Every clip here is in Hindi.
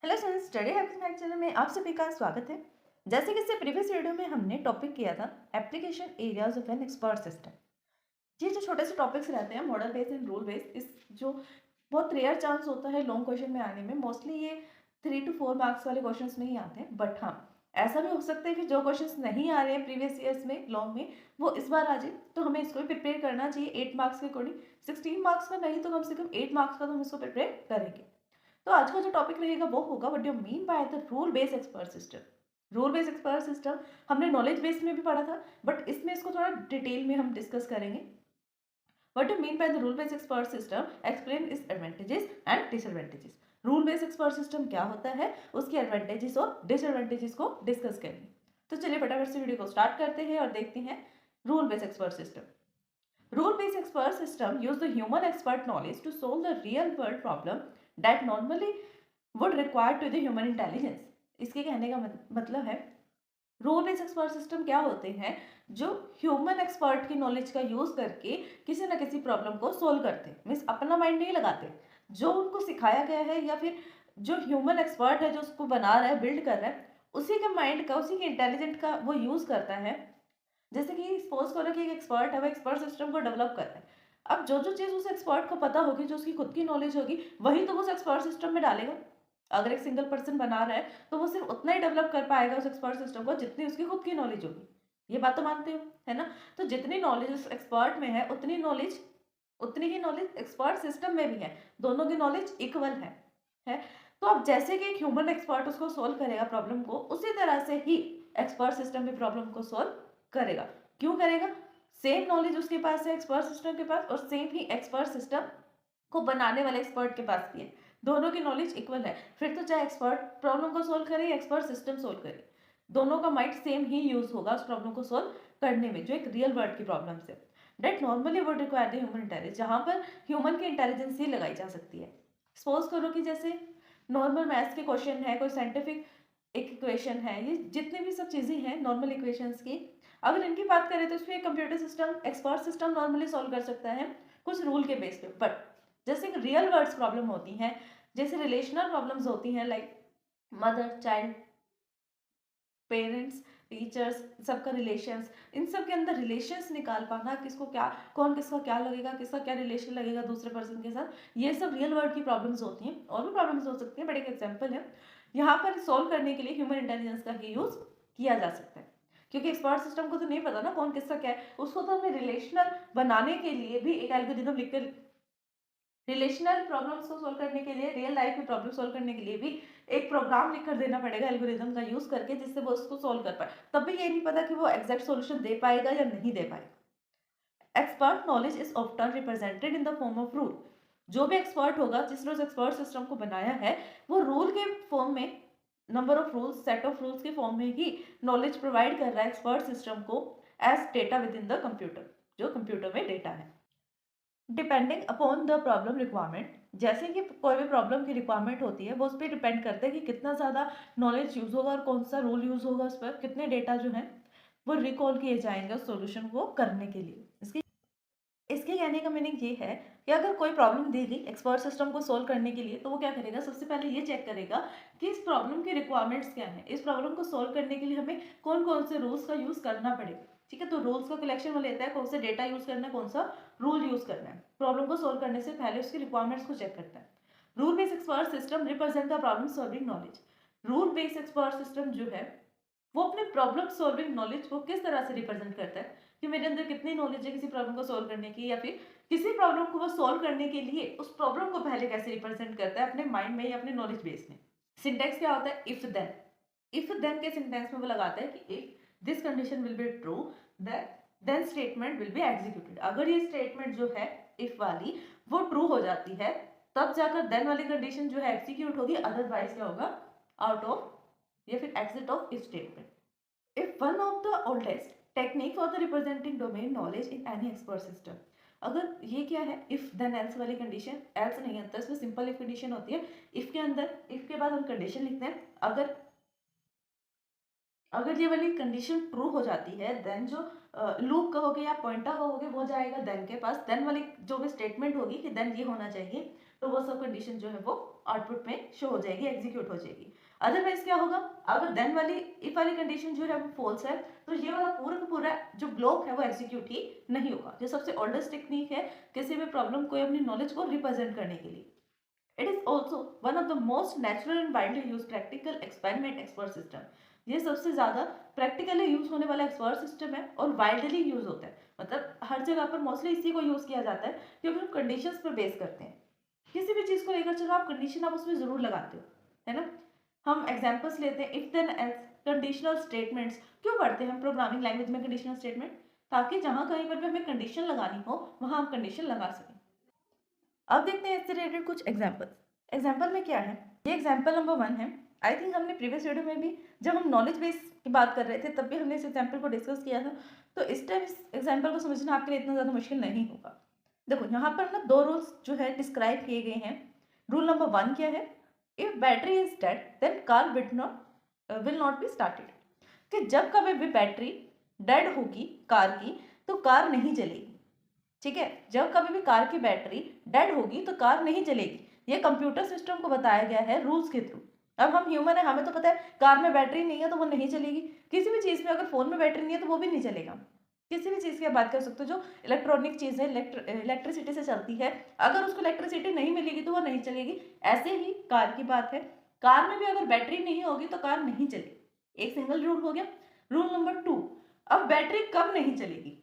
Hello students, study habits math channel में आप सभी का स्वागत है। जैसे कि इससे प्रीवियस वीडियो में हमने टॉपिक किया था application areas of an expert system. ये जो छोटे से टॉपिक्स रहते हैं model based and rule based, इस जो बहुत रेयर चांस होता है लॉन्ग क्वेश्चन में आने में। मोस्टली ये 3 to 4 मार्क्स वाले क्वेश्चंस में ही आते हैं, बट हाँ, ऐसा भी हो सकता है कि जो क्वेश्चंस नहीं आ रहे हैं प्रीवियस ईयर्स में लॉन्ग में, वो इस बार आ जाए। तो हमें इसको भी प्रिपेयर करना चाहिए 8 मार्क्स के अकॉर्डिंग। 16 मार्क्स का नहीं तो कम से कम 8 मार्क्स का तो हम इसको प्रिपेयर करेंगे। तो आज का जो टॉपिक रहेगा वो होगा what do you mean by the rule based expert system. Rule based expert system हमने नॉलेज बेस्ड में भी पढ़ा था, बट इसमें इसको थोड़ा डिटेल में हम डिस्कस करेंगे। What do mean by the rule based expert system, explain its advantages and disadvantages. Rule based expert system क्या होता है, उसकी एडवांटेजेस और डिसएडवांटेजेस को डिस्कस करेंगे। तो चलिए फटाफट से वीडियो को स्टार्ट करते हैं और देखते हैं rule based expert system. Rule-based expert system use the human expert knowledge to solve the real-world problem that normally would require to the human intelligence। इसके कहने का मतलब है रूल बेस्ड एक्सपर्ट सिस्टम क्या होते हैं, जो ह्यूमन एक्सपर्ट की नॉलेज का यूज करके किसी न किसी प्रॉब्लम को सोल्व करते हैं। मीन्स अपना माइंड नहीं लगाते, जो उनको सिखाया गया है या फिर जो ह्यूमन एक्सपर्ट है जो उसको बना रहा है, बिल्ड कर रहा है, उसी के माइंड का, उसी के इंटेलिजेंट का वो यूज करता है। जैसे कि सपोज करो कि एक एक्सपर्ट है, वो एक्सपर्ट सिस्टम को डेवलप कर रहा है। अब जो जो चीज़ उस एक्सपर्ट को पता होगी, जो उसकी खुद की नॉलेज होगी, वही तो वो उस एक्सपर्ट सिस्टम में डालेगा। अगर एक सिंगल पर्सन बना रहा है तो वो सिर्फ उतना ही डेवलप कर पाएगा उस एक्सपर्ट सिस्टम को जितनी उसकी खुद की नॉलेज होगी। ये बात तो मानते हो, है ना? तो जितनी नॉलेज उस एक्सपर्ट में है उतनी ही नॉलेज एक्सपर्ट सिस्टम में भी है। दोनों की नॉलेज इक्वल है। तो अब जैसे कि एक ह्यूमन एक्सपर्ट उसको सोल्व करेगा प्रॉब्लम को, उसी तरह से ही एक्सपर्ट सिस्टम भी प्रॉब्लम को सोल्व करेगा। क्यों करेगा? सेम नॉलेज उसके पास है एक्सपर्ट सिस्टम के पास, और सेम ही एक्सपर्ट सिस्टम को बनाने वाले एक्सपर्ट के पास भी है। दोनों की नॉलेज इक्वल है। फिर तो चाहे एक्सपर्ट प्रॉब्लम को सोल्व करे या एक्सपर्ट सिस्टम सोल्व करे, दोनों का माइंड सेम ही यूज होगा उस प्रॉब्लम को सोल्व करने में, जो एक रियल वर्ल्ड की प्रॉब्लम है। That normally would require the human intelligence, जहाँ पर ह्यूमन की इंटेलिजेंस ही लगाई जा सकती है। सपोज करो कि जैसे नॉर्मल मैथ्स के क्वेश्चन है, कोई साइंटिफिक एक इक्वेशन है, ये जितने भी सब चीज़ें हैं नॉर्मल इक्वेशंस की, अगर इनकी बात करें तो इसमें computer system, expert system normally solve कर सकता है कुछ रूल के बेस पे। बट जैसे रियल वर्ड्स प्रॉब्लम होती हैं, जैसे रिलेशनल प्रॉब्लम्स होती हैं, like mother child, parents, teachers, सबका रिलेशंस, इन सब के अंदर रिलेशंस निकाल पाना, किसको क्या, कौन किसका क्या लगेगा, किसका क्या रिलेशन लगेगा दूसरे पर्सन के साथ, ये सब रियल वर्ल्ड की प्रॉब्लम्स होती हैं। और भी प्रॉब्लम्स हो सकती हैं, बट एक एग्जांपल है। यहाँ पर सॉल्व करने के लिए ह्यूमन इंटेलिजेंस का ही यूज किया जा सकता है, क्योंकि एक्सपर्ट सिस्टम को तो नहीं पता ना कौन किसका क्या है। उसको तो हमें रिलेशनल बनाने के लिए भी एक एल्गोरिथम लिखकर, रिलेशनल प्रॉब्लम्स को सोल्व करने के लिए, रियल लाइफ में प्रॉब्लम सोल्व करने के लिए भी एक प्रोग्राम लिख कर देना पड़ेगा एल्गोरिथम का यूज करके, जिससे वो उसको सोल्व कर पाए। तब भी ये नहीं पता कि वो एग्जैक्ट सॉल्यूशन दे पाएगा या नहीं दे पाएगा। Expert knowledge is often represented in the form of rule. जो भी एक्सपर्ट होगा, जिसने उस एक्सपर्ट सिस्टम को बनाया है, वो रूल के फॉर्म में, number of rules, set of rules के फॉर्म में ही नॉलेज प्रोवाइड कर रहा है एक्सपर्ट सिस्टम को as data within the computer, जो कंप्यूटर में डेटा है। Depending upon the problem requirement, जैसे कि कोई भी प्रॉब्लम की रिक्वायरमेंट होती है, वो उस पर डिपेंड करता है कि कितना ज़्यादा नॉलेज यूज़ होगा और कौन सा रूल यूज़ होगा, उस पर कितने डेटा जो है वो रिकॉल किए जाएंगे उस सॉल्यूशन को करने के लिए। इसकी इसके कहने का मीनिंग ये है कि अगर कोई प्रॉब्लम दी गई एक्सपर्ट सिस्टम को सोल्व करने के लिए, तो वो क्या करेगा, सबसे पहले ये चेक करेगा कि इस प्रॉब्लम की रिक्वायरमेंट्स क्या है, इस प्रॉब्लम को सोल्व करने के लिए हमें कौन कौन से रूल्स का यूज़ करना पड़ेगा। ठीक है, तो रूल्स का कलेक्शन वो लेता है, कौन सा डेटा यूज़ करना है, कौन सा रूल यूज़ करना है। प्रॉब्लम को सोल्व करने से पहले उसकी रिक्वायरमेंट्स को चेक करता है। Rule based expert system represent the problem solving knowledge. Rule based expert system जो है वो अपने प्रॉब्लम सॉल्विंग नॉलेज को किस तरह से रिप्रेजेंट करता है, कि मेरे अंदर कितनी नॉलेज है किसी प्रॉब्लम को सॉल्व करने की, या फिर किसी प्रॉब्लम को वो सॉल्व करने के लिए उस प्रॉब्लम को पहले कैसे रिप्रेजेंट करता है अपने माइंड में या अपने नॉलेज बेस में। सिंटेक्स क्या होता है, इफ देन। इफ देन के सिंटेंस में वो लगाता है कि if this condition will be true, then statement will be executed. अगर ये स्टेटमेंट जो है इफ वाली वो ट्रू हो जाती है, तब जाकर देन वाली कंडीशन जो है एग्जीक्यूट होगी, अदरवाइज क्या होगा, आउट ऑफ या फिर exit of if statement. If one of the oldest technique for the representing domain knowledge in any expert system, अगर ये क्या है, इफ देन एल्स वाली कंडीशन, एल्स नहीं आता इसमें, सिंपल इफ कंडीशन होती है। इफ के अंदर, इफ के बाद हम कंडीशन लिखते हैं। अगर अगर ये वाली कंडीशन ट्रू हो जाती है, देन जो लूप कहोगे या पॉइंटर कहोगे वो जाएगा देन के पास। देन वाली जो भी स्टेटमेंट होगी कि देन ये होना चाहिए, तो वो सब कंडीशन जो है वो आउटपुट में शो हो जाएगी, एग्जीक्यूट हो जाएगी। अदरवाइज क्या होगा, अगर देन वाली इफ वाली कंडीशन जो है वो फॉल्स है तो ये वाला पूरा का पूरा जो ब्लॉक है वो एग्जीक्यूट ही नहीं होगा। जो सबसे ओल्डेस्ट टेक्निक है किसी भी प्रॉब्लम को अपनी नॉलेज को रिप्रेजेंट करने के लिए। It is also one of the most natural and widely use practical experiment expert system. ये सबसे ज्यादा प्रैक्टिकली यूज होने वाला एक्सपर्ट सिस्टम है और वाइडली यूज होता है, मतलब हर जगह पर मोस्टली इसी को यूज किया जाता है क्योंकि हम कंडीशंस पर बेस करते हैं। किसी भी चीज को लेकर चलो आप कंडीशन आप उसमें जरूर लगाते हो, है ना। हम एग्जांपल्स लेते हैं, if then else, conditional statements. क्यों पढ़ते हैं हम प्रोग्रामिंग लैंग्वेज में कंडीशनल स्टेटमेंट? ताकि जहां कहीं पर भी हमें कंडीशन लगानी हो वहां हम कंडीशन लगा सकें। अब देखते हैं इससे रिलेटेड कुछ एग्जांपल्स। एग्जांपल में क्या है, ये एग्जांपल नंबर 1 है। आई थिंक हमने प्रीवियस वीडियो में भी जब हम नॉलेज बेस की बात कर रहे थे तब भी हमने इस एग्जांपल को डिस्कस किया था, तो इस टाइम इस एग्जांपल को समझना आपके लिए इतना ज़्यादा मुश्किल नहीं होगा। देखो यहाँ पर ना 2 रूल्स जो है डिस्क्राइब किए गए हैं। रूल नंबर 1 क्या है, if battery is dead then car will not be started. कि जब कभी भी बैटरी डेड होगी कार की तो कार नहीं चलेगी। ठीक है, जब कभी भी कार की बैटरी डेड होगी तो कार नहीं चलेगी। ये कंप्यूटर सिस्टम को बताया गया है रूल्स के थ्रू। अब हम ह्यूमन है, हमें तो पता है कार में बैटरी नहीं है तो वो नहीं चलेगी। किसी भी चीज़ में अगर फोन में बैटरी नहीं है तो वो भी नहीं चलेगा। किसी भी चीज़ की आप बात कर सकते हो जो इलेक्ट्रॉनिक चीज़ है, इलेक्ट्रिसिटी से चलती है, अगर उसको इलेक्ट्रिसिटी नहीं मिलेगी तो वो नहीं चलेगी। ऐसे ही कार की बात है, कार में भी अगर बैटरी नहीं होगी तो कार नहीं चलेगी। एक सिंगल रूल हो गया। रूल नंबर 2, अब बैटरी कब नहीं चलेगी।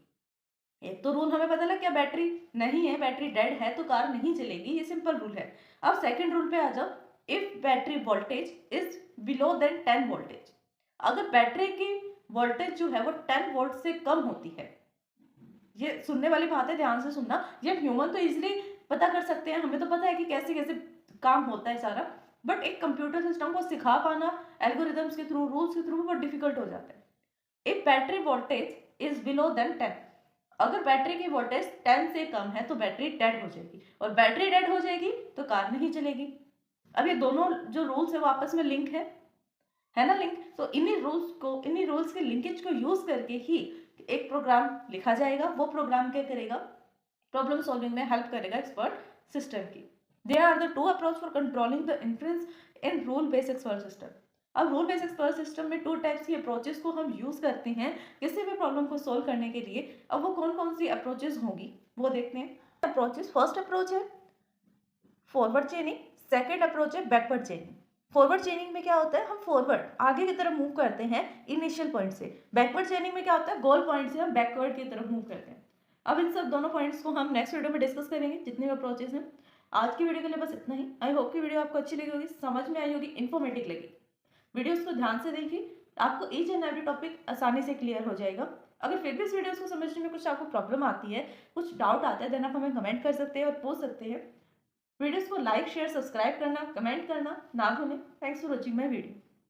एक तो रूल हमें पता लग गया, बैटरी नहीं है, बैटरी डेड है तो कार नहीं चलेगी, ये सिंपल रूल है। अब सेकंड रूल पे आ जाओ, if battery voltage is below then 10 voltage. अगर बैटरी की वोल्टेज जो है वो 10 वोल्ट से कम होती है, ये सुनने वाली बात है, ध्यान से सुनना। ये ह्यूमन तो इजिली पता कर सकते हैं, हमें तो पता है कि कैसे कैसे काम होता है सारा, बट एक कंप्यूटर सिस्टम को सिखा पाना एल्गोरिदम्स के थ्रू, रूल्स के थ्रू बहुत डिफिकल्ट हो जाता है। If battery voltage is below then 10, अगर बैटरी की वोल्टेज 10 से कम है तो बैटरी डेड हो जाएगी, और बैटरी डेड हो जाएगी तो कार नहीं चलेगी। अब ये दोनों जो रूल्स है वो आपस में लिंक है ना, लिंक। तो इन्हीं रूल्स के लिंकेज को यूज करके ही एक प्रोग्राम लिखा जाएगा। वो प्रोग्राम क्या करेगा, प्रॉब्लम सॉल्विंग में हेल्प करेगा एक्सपर्ट सिस्टम की। They are the 2 approach for controlling the influence in rule based expert system. अब रूल बेस्ड एक्सपर्ट सिस्टम में 2 टाइप्स की अप्रोचेस को हम यूज करते हैं किसी भी प्रॉब्लम को सोल्व करने के लिए। अब वो कौन कौन सी अप्रोचेस होंगी वो देखते हैं। अप्रोचेस, फर्स्ट अप्रोच है फॉरवर्ड चेनिंग, सेकंड अप्रोच है बैकवर्ड चेनिंग। फॉरवर्ड चेनिंग में क्या होता है, हम फॉरवर्ड आगे की तरफ मूव करते हैं इनिशियल पॉइंट से। बैकवर्ड चेनिंग में क्या होता है, गोल पॉइंट से हम बैकवर्ड की तरफ मूव करते हैं। अब इन सब दोनों पॉइंट्स को हम नेक्स्ट वीडियो में डिस्कस करेंगे, जितने भी अप्रोचेस हैं। आज की वीडियो के लिए बस इतना ही। आई होप की वीडियो आपको अच्छी लगी होगी, समझ में आई होगी, इन्फॉर्मेटिव लगी। वीडियोस को ध्यान से देखिए, आपको ईच एंड एवरी टॉपिक आसानी से क्लियर हो जाएगा। अगर फिर भी इस वीडियोस को समझने में कुछ आपको प्रॉब्लम आती है, कुछ डाउट आता है, देन आप हमें कमेंट कर सकते हैं और पूछ सकते हैं। वीडियोस को लाइक, शेयर, सब्सक्राइब करना, कमेंट करना ना भूलें। Thanks for watching my video.